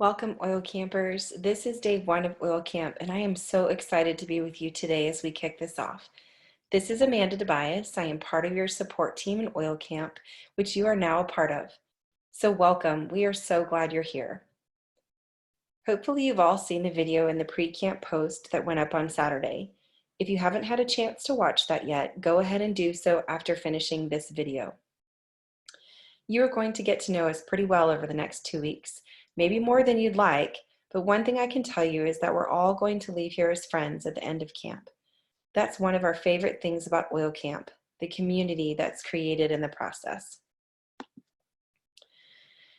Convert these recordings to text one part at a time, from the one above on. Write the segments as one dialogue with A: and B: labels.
A: Welcome, oil campers. This is day one of oil camp, and I am so excited to be with you today as we kick this off. This is Amanda Tobias. I am part of your support team in oil camp, which you are now a part of. So welcome. We are so glad you're here. Hopefully you've all seen the video in the pre-camp post that went up on Saturday. If you haven't had a chance to watch that yet, go ahead and do so after finishing this video. You are going to get to know us pretty well over the next 2 weeks, maybe more than you'd like, but one thing I can tell you is that we're all going to leave here as friends at the end of camp. That's one of our favorite things about oil camp, the community that's created in the process.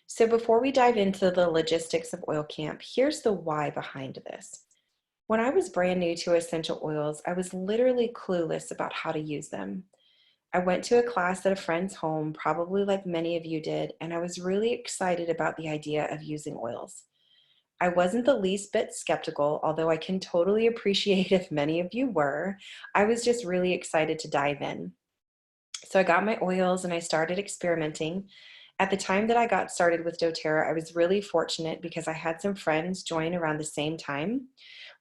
A: So before we dive into the logistics of oil camp, here's the why behind this. When I was brand new to essential oils, I was literally clueless about how to use them. I went to a class at a friend's home, probably like many of you did, and I was really excited about the idea of using oils. I wasn't the least bit skeptical, although I can totally appreciate if many of you were. I was just really excited to dive in. So I got my oils and I started experimenting. At the time that I got started with doTERRA, I was really fortunate because I had some friends join around the same time.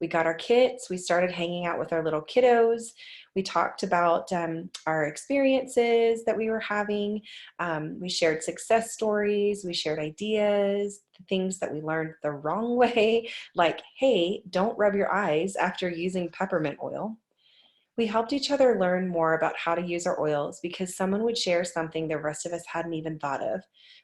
A: We got our kits, we started hanging out with our little kiddos. We talked about our experiences that we were having. We shared success stories, we shared ideas, things that we learned the wrong way, like, hey, don't rub your eyes after using peppermint oil. We helped each other learn more about how to use our oils because someone would share something the rest of us hadn't even thought of.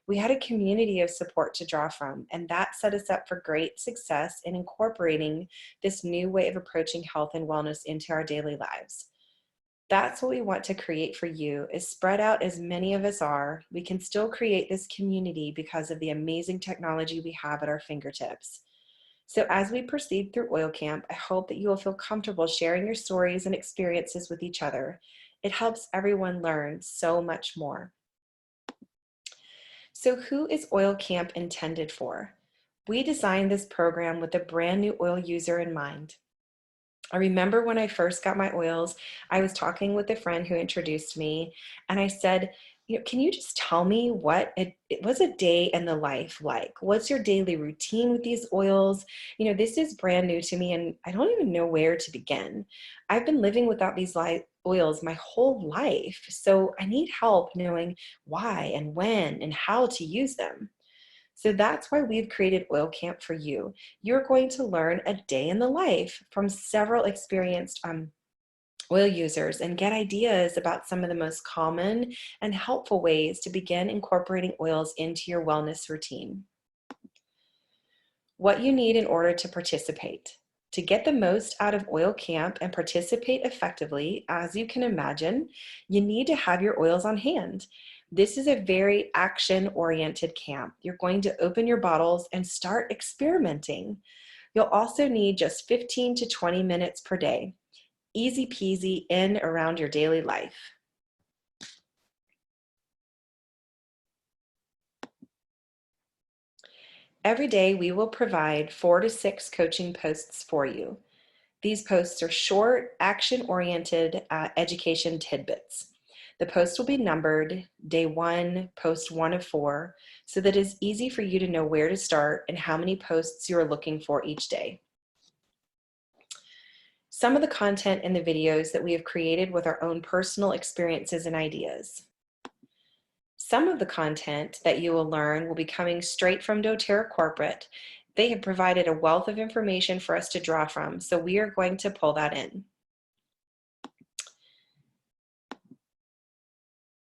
A: We had a community of support to draw from, and that set us up for great success in incorporating this new way of approaching health and wellness into our daily lives. That's what we want to create for you. Is spread out as many of us are, we can still create this community because of the amazing technology we have at our fingertips. So as we proceed through oil camp, I hope that you will feel comfortable sharing your stories and experiences with each other. It helps everyone learn so much more. So who is oil camp intended for? We designed this program with a brand new oil user in mind. I remember when I first got my oils, I was talking with a friend who introduced me, and I said, can you just tell me what it was a day in the life like? What's your daily routine with these oils? This is brand new to me, and I don't even know where to begin. I've been living without these oils my whole life, so I need help knowing why and when and how to use them. So that's why we've created Oil Camp for you. You're going to learn a day in the life from several experienced oil users and get ideas about some of the most common and helpful ways to begin incorporating oils into your wellness routine. What you need in order to participate. To get the most out of Oil Camp and participate effectively, as you can imagine, you need to have your oils on hand. This is a very action-oriented camp. You're going to open your bottles and start experimenting. You'll also need just 15 to 20 minutes per day. Easy peasy in around your daily life. Every day we will provide 4 to 6 coaching posts for you. These posts are short, action-oriented education tidbits. The post will be numbered day 1, post 1 of 4, so that it's easy for you to know where to start and how many posts you are looking for each day. Some of the content in the videos that we have created with our own personal experiences and ideas. Some of the content that you will learn will be coming straight from doTERRA Corporate. They have provided a wealth of information for us to draw from, so we are going to pull that in.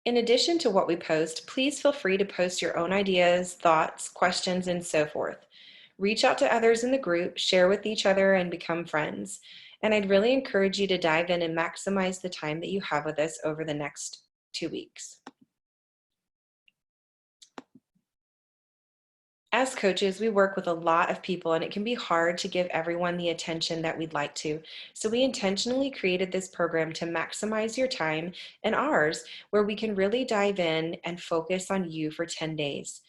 A: In addition to what we post, please feel free to post your own ideas, thoughts, questions, and so forth. Reach out to others in the group, share with each other, and become friends. And I'd really encourage you to dive in and maximize the time that you have with us over the next 2 weeks. As coaches, we work with a lot of people and it can be hard to give everyone the attention that we'd like to. So we intentionally created this program to maximize your time and ours, where we can really dive in and focus on you for 10 days.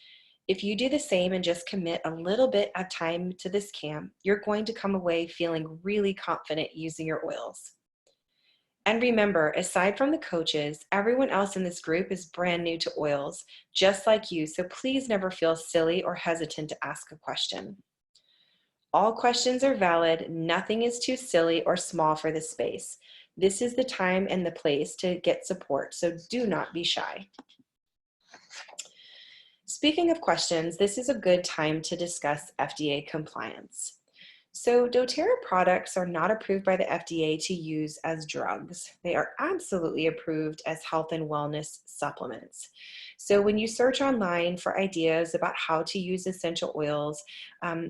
A: If you do the same and just commit a little bit of time to this camp, you're going to come away feeling really confident using your oils. And remember, aside from the coaches, everyone else in this group is brand new to oils, just like you, so please never feel silly or hesitant to ask a question. All questions are valid. Nothing is too silly or small for this space. This is the time and the place to get support, so do not be shy. Speaking of questions, this is a good time to discuss FDA compliance. So doTERRA products are not approved by the FDA to use as drugs. They are absolutely approved as health and wellness supplements. So when you search online for ideas about how to use essential oils,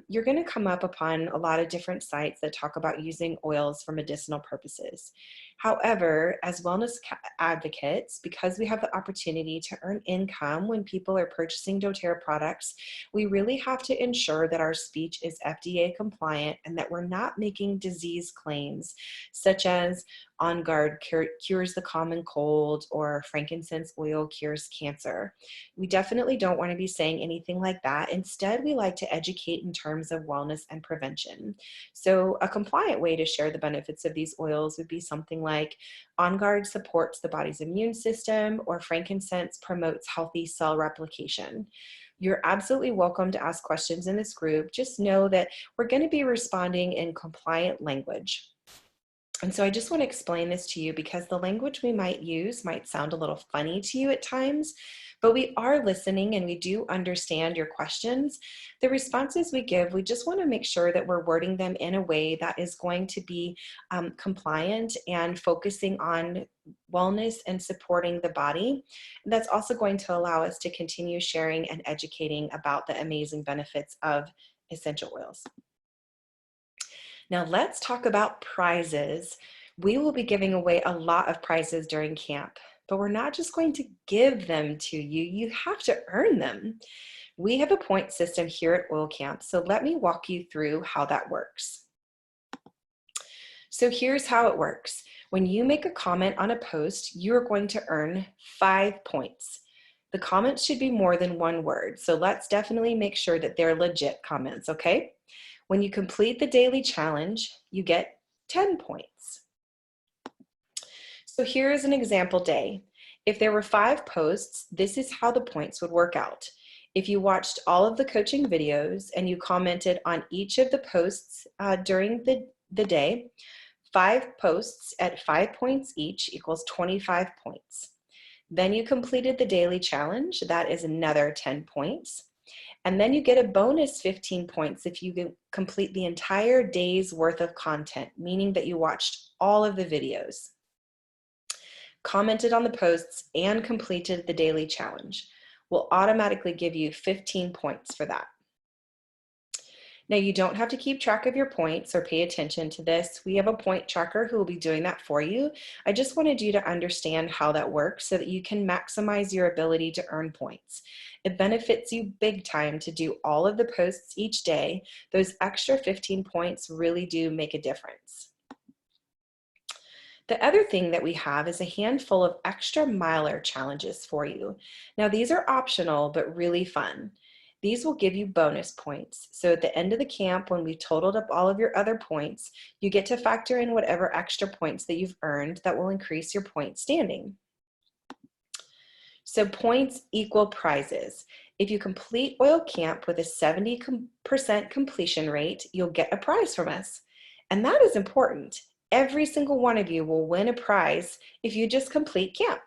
A: you're going to come up upon a lot of different sites that talk about using oils for medicinal purposes. However, as wellness advocates, because we have the opportunity to earn income when people are purchasing doTERRA products, we really have to ensure that our speech is FDA compliant and that we're not making disease claims such as On Guard cures the common cold or frankincense oil cures cancer. We definitely don't want to be saying anything like that. Instead, we like to educate in terms of wellness and prevention. So a compliant way to share the benefits of these oils would be something like On Guard supports the body's immune system, or frankincense promotes healthy cell replication. You're absolutely welcome to ask questions in this group. Just know that we're going to be responding in compliant language. And so I just want to explain this to you because the language we might use might sound a little funny to you at times, but we are listening and we do understand your questions. The responses we give, we just want to make sure that we're wording them in a way that is going to be compliant and focusing on wellness and supporting the body. And that's also going to allow us to continue sharing and educating about the amazing benefits of essential oils. Now let's talk about prizes. We will be giving away a lot of prizes during camp, but we're not just going to give them to you. You have to earn them. We have a point system here at Oil Camp, so let me walk you through how that works. So here's how it works. When you make a comment on a post, you're going to earn 5 points. The comments should be more than one word, so let's definitely make sure that they're legit comments, okay? When you complete the daily challenge, you get 10 points. So here's an example day. If there were 5 posts, this is how the points would work out. If you watched all of the coaching videos and you commented on each of the posts during the day, 5 posts at 5 points each equals 25 points. Then you completed the daily challenge, that is another 10 points. And then you get a bonus 15 points if you complete the entire day's worth of content, meaning that you watched all of the videos, commented on the posts, and completed the daily challenge. We'll automatically give you 15 points for that. Now, you don't have to keep track of your points or pay attention to this. We have a point tracker who will be doing that for you. I just wanted you to understand how that works so that you can maximize your ability to earn points. It benefits you big time to do all of the posts each day. Those extra 15 points really do make a difference. The other thing that we have is a handful of extra miler challenges for you. Now, these are optional, but really fun. These will give you bonus points. So at the end of the camp, when we totaled up all of your other points, you get to factor in whatever extra points that you've earned that will increase your point standing. So points equal prizes. If you complete Oil Camp with a 70% completion rate, you'll get a prize from us. And that is important. Every single one of you will win a prize if you just complete camp.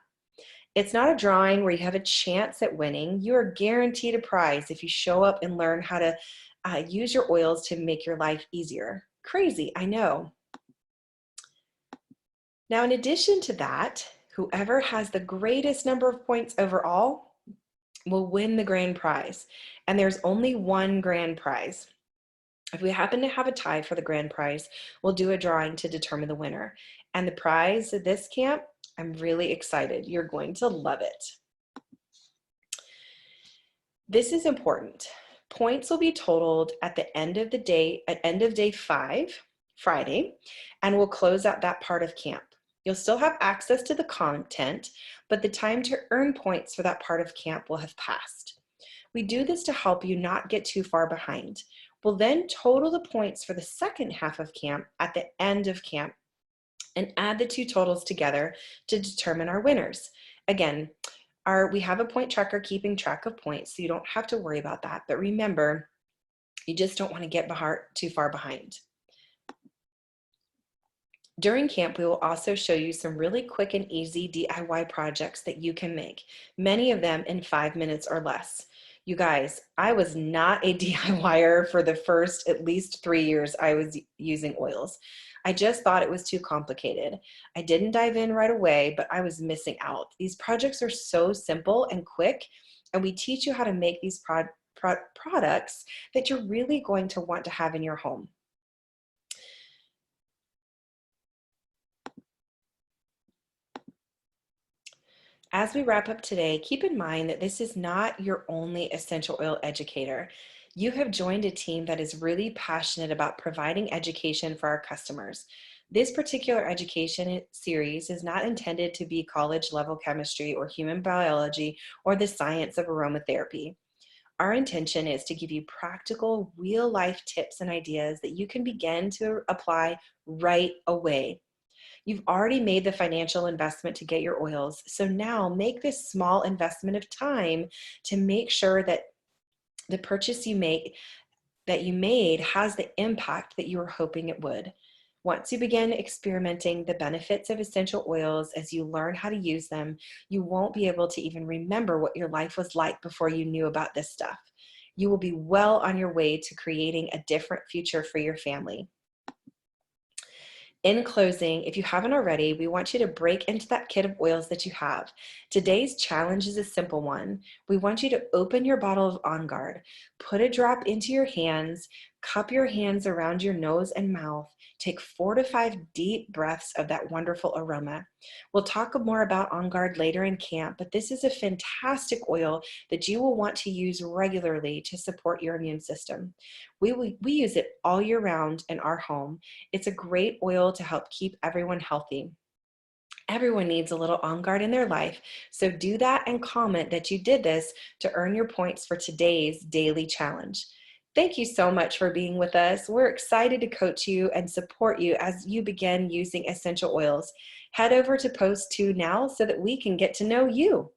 A: It's not a drawing where you have a chance at winning. You are guaranteed a prize if you show up and learn how to use your oils to make your life easier. Crazy, I know. Now, in addition to that, whoever has the greatest number of points overall will win the grand prize. And there's only one grand prize. If we happen to have a tie for the grand prize, we'll do a drawing to determine the winner. And the prize of this camp, I'm really excited. You're going to love it. This is important. Points will be totaled at the end of the day, at end of day 5, Friday, and we'll close out that part of camp. You'll still have access to the content, but the time to earn points for that part of camp will have passed. We do this to help you not get too far behind. We'll then total the points for the second half of camp at the end of camp and add the two totals together to determine our winners. Again, we have a point tracker keeping track of points, so you don't have to worry about that. But remember, You just don't want to get too far behind. During camp, we will also show you some really quick and easy DIY projects that you can make, many of them in 5 minutes or less. You guys, I was not a DIYer for the first at least 3 years I was using oils. I just thought it was too complicated. I didn't dive in right away, but I was missing out. These projects are so simple and quick, and we teach you how to make these products that you're really going to want to have in your home. As we wrap up today, keep in mind that this is not your only essential oil educator. You have joined a team that is really passionate about providing education for our customers. This particular education series is not intended to be college level chemistry or human biology or the science of aromatherapy. Our intention is to give you practical, real life tips and ideas that you can begin to apply right away. You've already made the financial investment to get your oils. So now make this small investment of time to make sure that the purchase you made has the impact that you were hoping it would. Once you begin experimenting the benefits of essential oils as you learn how to use them, you won't be able to even remember what your life was like before you knew about this stuff. You will be well on your way to creating a different future for your family. In closing, if you haven't already, we want you to break into that kit of oils that you have. Today's challenge is a simple one. We want you to open your bottle of On Guard, put a drop into your hands, cup your hands around your nose and mouth, take 4 to 5 deep breaths of that wonderful aroma. We'll talk more about On Guard later in camp, but this is a fantastic oil that you will want to use regularly to support your immune system. We use it all year round in our home. It's a great oil to help keep everyone healthy. Everyone needs a little On Guard in their life, so do that and comment that you did this to earn your points for today's daily challenge. Thank you so much for being with us. We're excited to coach you and support you as you begin using essential oils. Head over to Post 2 now so that we can get to know you.